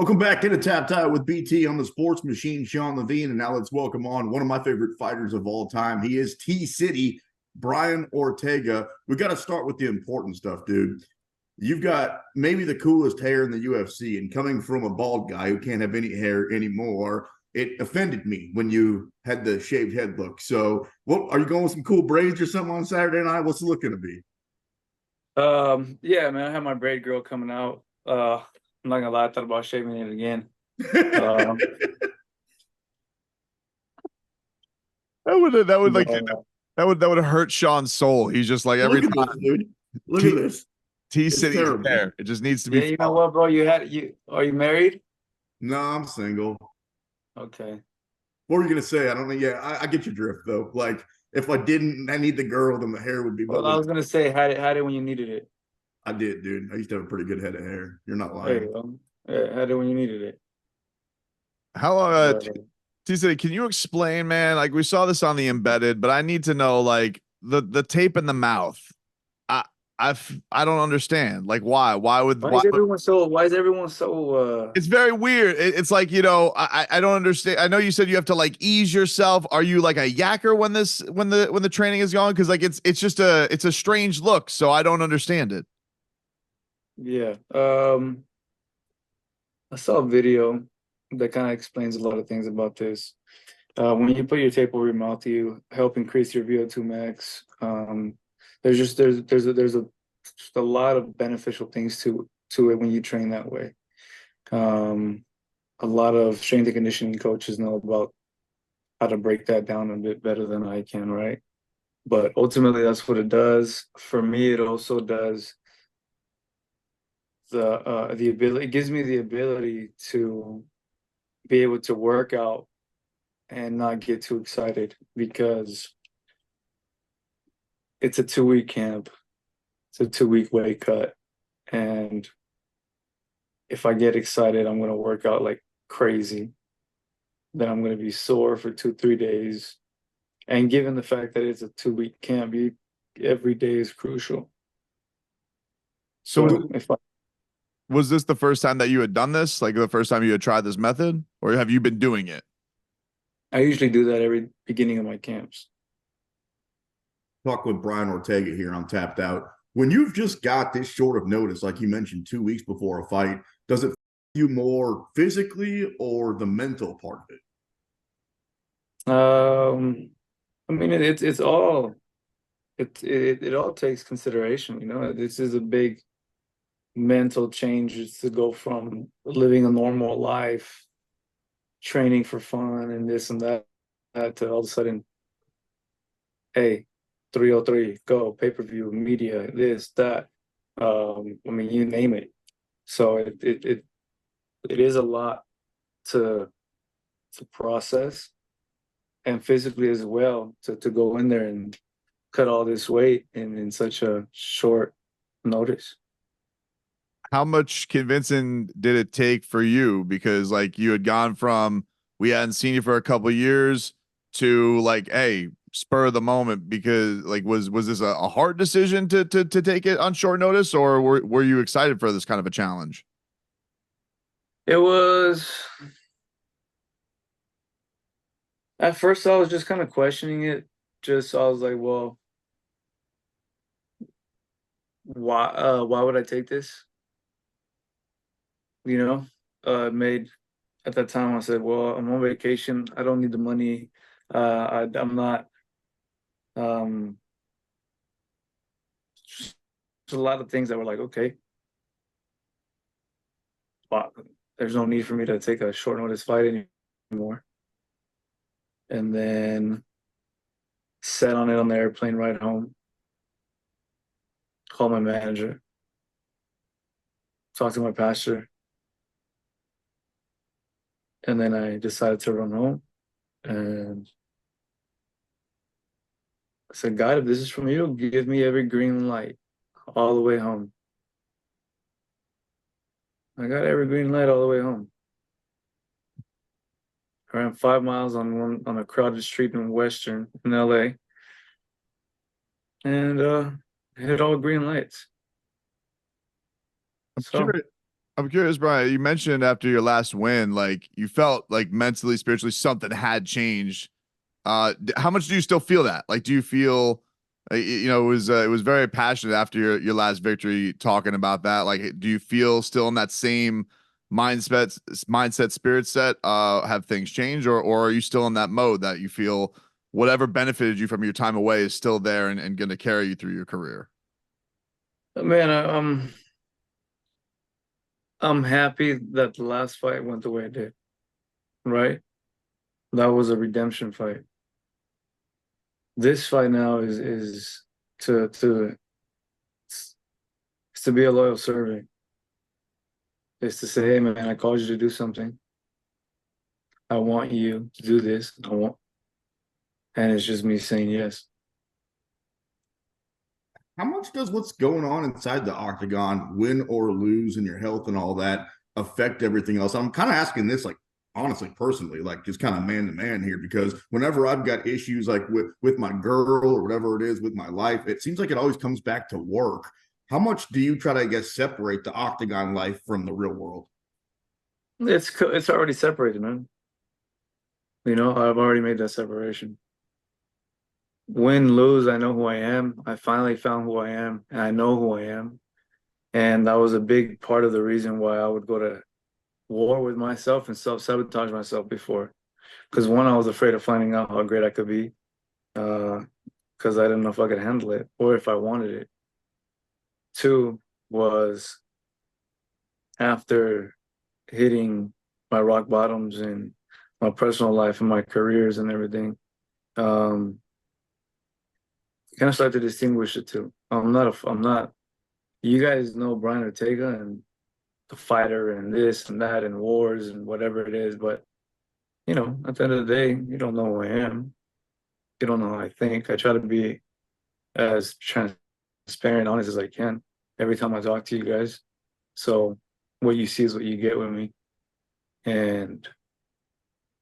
Welcome back into Tap Tie with BT on the Sports Machine, Sean Levine. And now let's welcome on one of my favorite fighters of all time. He is T-City, Brian Ortega. We got to start with the important stuff, dude. You've got maybe the coolest hair in the UFC, and coming from a bald guy who can't have any hair anymore, it offended me when you had the shaved head look. So, what are you going with some cool braids or something on Saturday night? What's it looking to be? Yeah, man, I have my braid girl coming out. I'm not gonna lie, I thought about shaving it again. Uh, That would like but, that would hurt Sean's soul. He's just like every Look at this, time dude. Look at T this. T It's City's terrible. there. It just needs to be yeah, you know followed. what, bro? Are you married? No, I'm single. Okay. What were you gonna say? I don't know. Yeah, I get your drift though. Like if I didn't, I need the girl, then the hair would be what Well, I would. was gonna say had it when you needed it. I did, dude. I used to have a pretty good head of hair. You're not There lying. you go. Yeah, had it when you needed it. How long But T City, can you explain, man? Like we saw this on the embedded, but I need to know like the tape in the mouth. I I don't understand. Like why is everyone so it's very weird. It's like, I don't understand. I know you said you have to like ease yourself. Are you like a yacker when the training is going? Because like it's just it's a strange look. So I don't understand it. yeah. I saw a video that kind of explains a lot of things about this. When you put your tape over your mouth, you help increase your VO2 max. There's just a lot of beneficial things to it when you train that way. Um, a lot of strength and conditioning coaches know about how to break that down a bit better than I can, right? But ultimately, that's what it does. For me, it also does the ability. It gives me the ability to be able to work out and not get too excited because it's a 2 week camp. It's a 2 week weight cut. And if I get excited, I'm going to work out like crazy. Then I'm going to be sore for 2, 3 days. And given the fact that it's a 2 week camp, every day is crucial. So So if I, was this the first time that you had done this? Like the first time you had tried this method, or have you been doing it? I usually do that every beginning of my camps. Talk with Brian Ortega here on Tapped Out. When you've just got this short of notice, like you mentioned, 2 weeks before a fight, does it you more physically or the mental part of it? I mean, it's all it all takes consideration. You know, this is a big mental change to go from living a normal life, training for fun and this and that to all of a sudden, hey, 303, go, pay-per-view, media, this, that. I mean, you name it. So it is a lot to process and physically as well to go in there and cut all this weight in such a short notice. How much convincing did it take for you? Because like you had gone from we hadn't seen you for a couple of years to like, hey, spur of the moment. Because like was this a hard decision to take it on short notice, or were you excited for this kind of a challenge? It was at first I was just kind of questioning it. Just I was like, well, why would I take this? You know, made at that time I said, well, I'm on vacation. I don't need the money. I'm not. Um, there's a lot of things that were like, okay, well, there's no need for me to take a short notice fight anymore. And then sat on it on the airplane ride home. Called my manager. Talked to my pastor. And then I decided to run home. And I said, God, if this is from you, give me every green light all the way home. I got every green light all the way home. I ran 5 miles on a crowded street in Western in LA. And hit all green lights. I'm So curious. I'm curious, Brian. You mentioned after your last win, like you felt like mentally, spiritually, something had changed. How much do you still feel that? Like, do you feel, it was very passionate after your last victory, talking about that. Like, do you feel still in that same mindset, spirit set? Have things changed, or are you still in that mode that you feel whatever benefited you from your time away is still there and going to carry you through your career? Man, I'm happy that the last fight went the way it did. Right? That was a redemption fight. This fight now is to it's to be a loyal servant. It's to say, hey man, I called you to do something. I want you to do this. And it's just me saying yes. How much does what's going on inside the octagon, win or lose, and your health and all that affect everything else? I'm kind of asking this, like, honestly, personally, like just kind of man to man here, because whenever I've got issues like with my girl or whatever it is with my life, it seems like it always comes back to work. How much do you try to, I guess, separate the octagon life from the real world? It's already separated, man. You know, I've already made that separation. Win, lose, I know who I am. I finally found who I am, and I know who I am. And that was a big part of the reason why I would go to war with myself and self-sabotage myself before. Because one, I was afraid of finding out how great I could be, because I didn't know if I could handle it or if I wanted it. Two was after hitting my rock bottoms in my personal life and my careers and everything, kind of start to distinguish the two. I'm not, you guys know Brian Ortega and the fighter and this and that and wars and whatever it is, but you know, at the end of the day, you don't know who I am. You don't know how I think. I try to be as transparent, honest as I can every time I talk to you guys. So what you see is what you get with me. And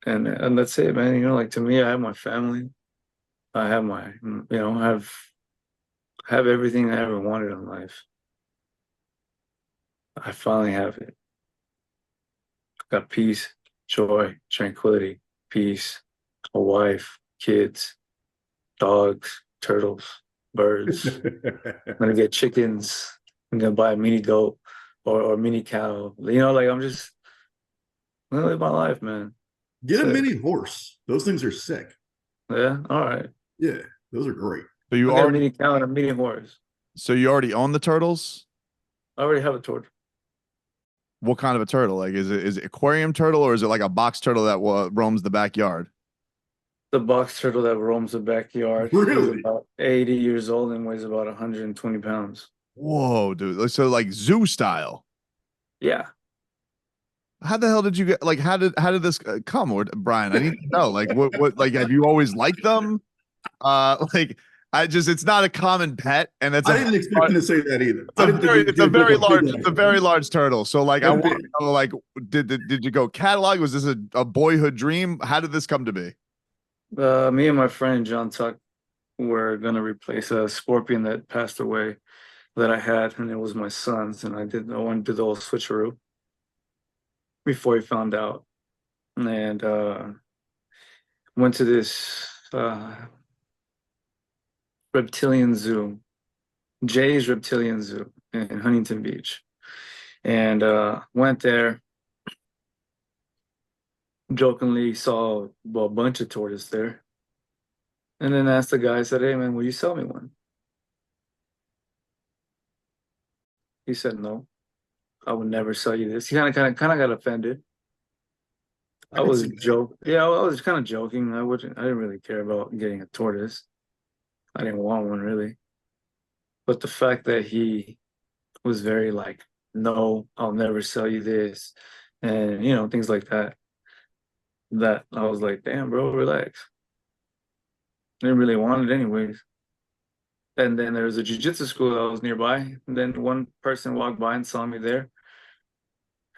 and that's it, man. You know, like to me, I have my family. I have my, you know, have everything I ever wanted in life. I finally have it. Got peace, joy, tranquility, peace, a wife, kids, dogs, turtles, birds. I'm gonna get chickens. I'm gonna buy a mini goat or mini cow. You know, like I'm gonna live my life, man. Get a That's it. mini horse. Those things are sick. Yeah, all right. Yeah, those are great. So you I'll get a already, mini cow and a mini horse. so you already own the turtles? I already have a tortoise. What kind of a turtle? Like, is it aquarium turtle or is it like a box turtle that roams the backyard? The box turtle that roams the backyard. He's Really? about 80 years old and weighs about 120 pounds. Whoa, dude! So like zoo style. Yeah. How the hell did you get? Like, how did this come? Or Brian, I need to know. Like, what? Like, have you always liked them? Like, it's not a common pet, and I didn't expect him to say that either. I didn't think he was it's a going to very go big large, like it's a that. very large turtle. So like, I That's want big. to know, like, did you go catalog? Was this a boyhood dream? How did this come to be? Me and my friend John Tuck were gonna replace a scorpion that passed away that I had, and it was my son's, and I wanted to do the whole switcheroo before he found out. And went to this reptilian zoo, Jay's Reptilian Zoo in Huntington Beach. And went there, jokingly saw a bunch of tortoise there. And then asked the guy, I said, hey man, will you sell me one? He said, no, I would never sell you this. He kind of got offended. I I can was see that. joke. Yeah, I was kind of joking. I didn't really care about getting a tortoise. I didn't want one really. But the fact that he was very like, no, I'll never sell you this, and you know, things like that. That I was like, damn, bro, relax. I didn't really want it anyways. And then there was a jujitsu school that was nearby. And then one person walked by and saw me there.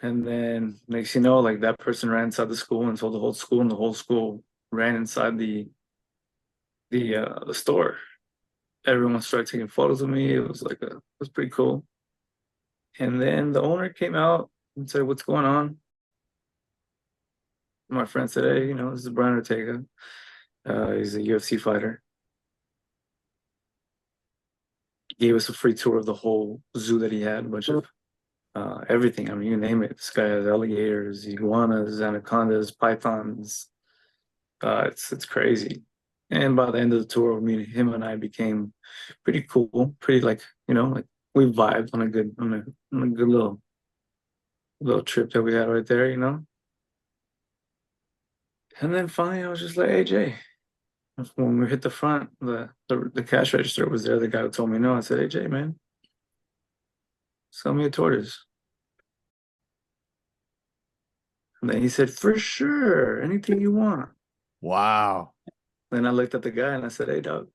And then next you know, like that person ran inside the school and told the whole school, and the whole school ran inside the store. Everyone started taking photos of me. It was pretty cool. And then the owner came out and said, "What's going on?" My friend said, "Hey, this is Brian Ortega. He's a UFC fighter." He gave us a free tour of the whole zoo that he had, a bunch of everything. I mean, you name it. This guy has alligators, iguanas, anacondas, pythons. It's crazy. And by the end of the tour, him and I became pretty cool, pretty like we vibed on a good little trip that we had right there, And then finally, I was just like, "Hey Jay," when we hit the front, the cash register was there. The guy who told me no. I said, "Hey Jay, man, sell me a tortoise." And then he said, "For sure, anything you want." Wow. Then I looked at the guy and I said, "Hey dog,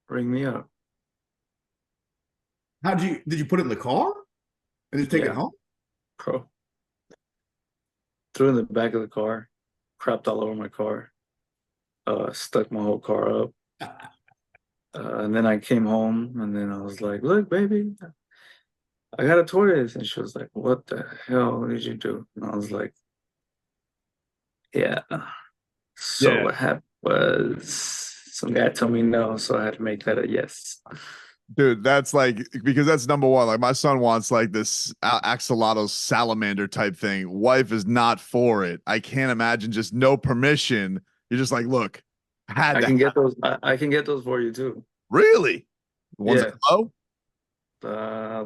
ring me up." Did you put it in the car and just take it Yeah. home? Bro. Threw it in the back of the car, crapped all over my car, stuck my whole car up. And then I came home and then I was like, "Look, baby, I got a tortoise." And she was like, "What the hell did you do?" And I was like, "Yeah." So Yeah. what happened was some guy told me no, so I had to make that a yes. Dude, that's like, because that's number one. Like my son wants like this axolotl salamander type thing. Wife is not for it. I can't imagine just no permission. You're just like, look, I can get those. I can get those for you too. Really? The ones Yeah. that glow?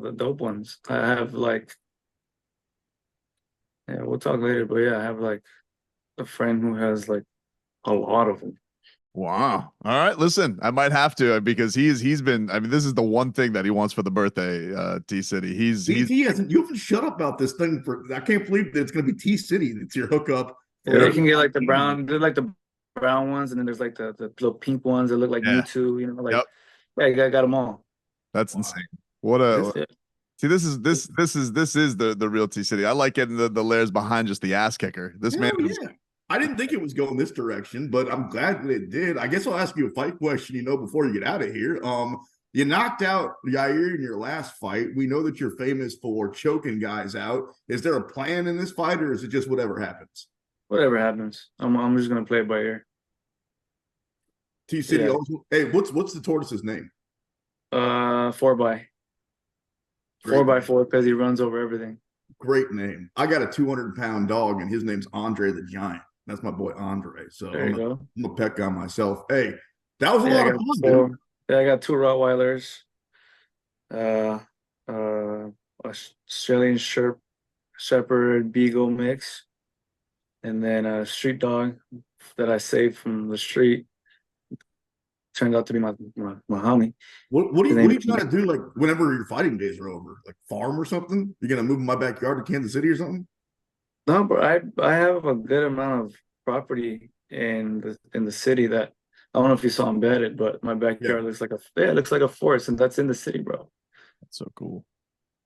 The dope ones. I have yeah, we'll talk later, but yeah, I have like a friend who has like a lot of them. Wow. All right. Listen, I might have to because he's been, I mean, this is the one thing that he wants for the birthday, T-City. He's BT hasn't. You haven't shut up about this thing for. I can't believe that it's going to be T-City. That's your hookup. Yeah, they can get like the brown. They're like the brown ones, and then there's like the little pink ones that look like Yeah. Mewtwo. Like Yep. yeah, I got them all. That's Wow. insane. What a Yeah. see, this is the real T-City. I like getting the layers behind just the ass kicker. This man Hell is yeah. I didn't think it was going this direction, but I'm glad that it did. I guess I'll ask you a fight question, before you get out of here. You knocked out Yair in your last fight. We know that you're famous for choking guys out. Is there a plan in this fight, or is it just whatever happens? Whatever happens, I'm just gonna play it by ear. T-City. Yeah. Hey, what's the tortoise's name? 4x4 Great. because he runs over everything. Great name. I got a 200-pound dog, and his name's Andre the Giant. That's my boy Andre. So There you go. I'm a pet guy myself. Hey, that was a Yeah, lot of fun, dude. I got 2 Rottweilers, uh, uh, Australian Shepherd Beagle mix, and then a street dog that I saved from the street. Turned out to be my homie. What are you trying to do? Like whenever your fighting days are over, like farm or something? You're gonna move in my backyard to Kansas City or something? No, but I have a good amount of property in the city that I don't know if you saw embedded, but my backyard looks like it looks like a forest, and that's in the city, bro. that's so cool.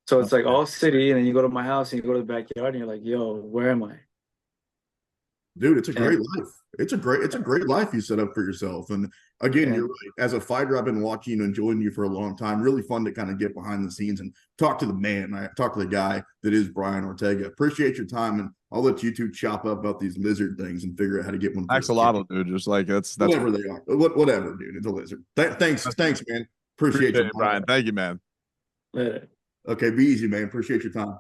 So it's like all city, and then you go to my house and you go to the backyard, and you're like, "Yo, where am I?" Dude, it's a great life. It's a great life you set up for yourself. And again, you're right. As a fighter, I've been watching you and enjoying you for a long time. Really fun to kind of get behind the scenes and talk to the man. I talk to the guy that is Brian Ortega. Appreciate your time, and I'll let you two chop up about these lizard things and figure out how to get one. Axolotl, dude. Just like that's whatever they are. Whatever, dude. It's a lizard. Thanks, man. Appreciate you, Brian. Thank you, man. Later. Okay, be easy, man. Appreciate your time.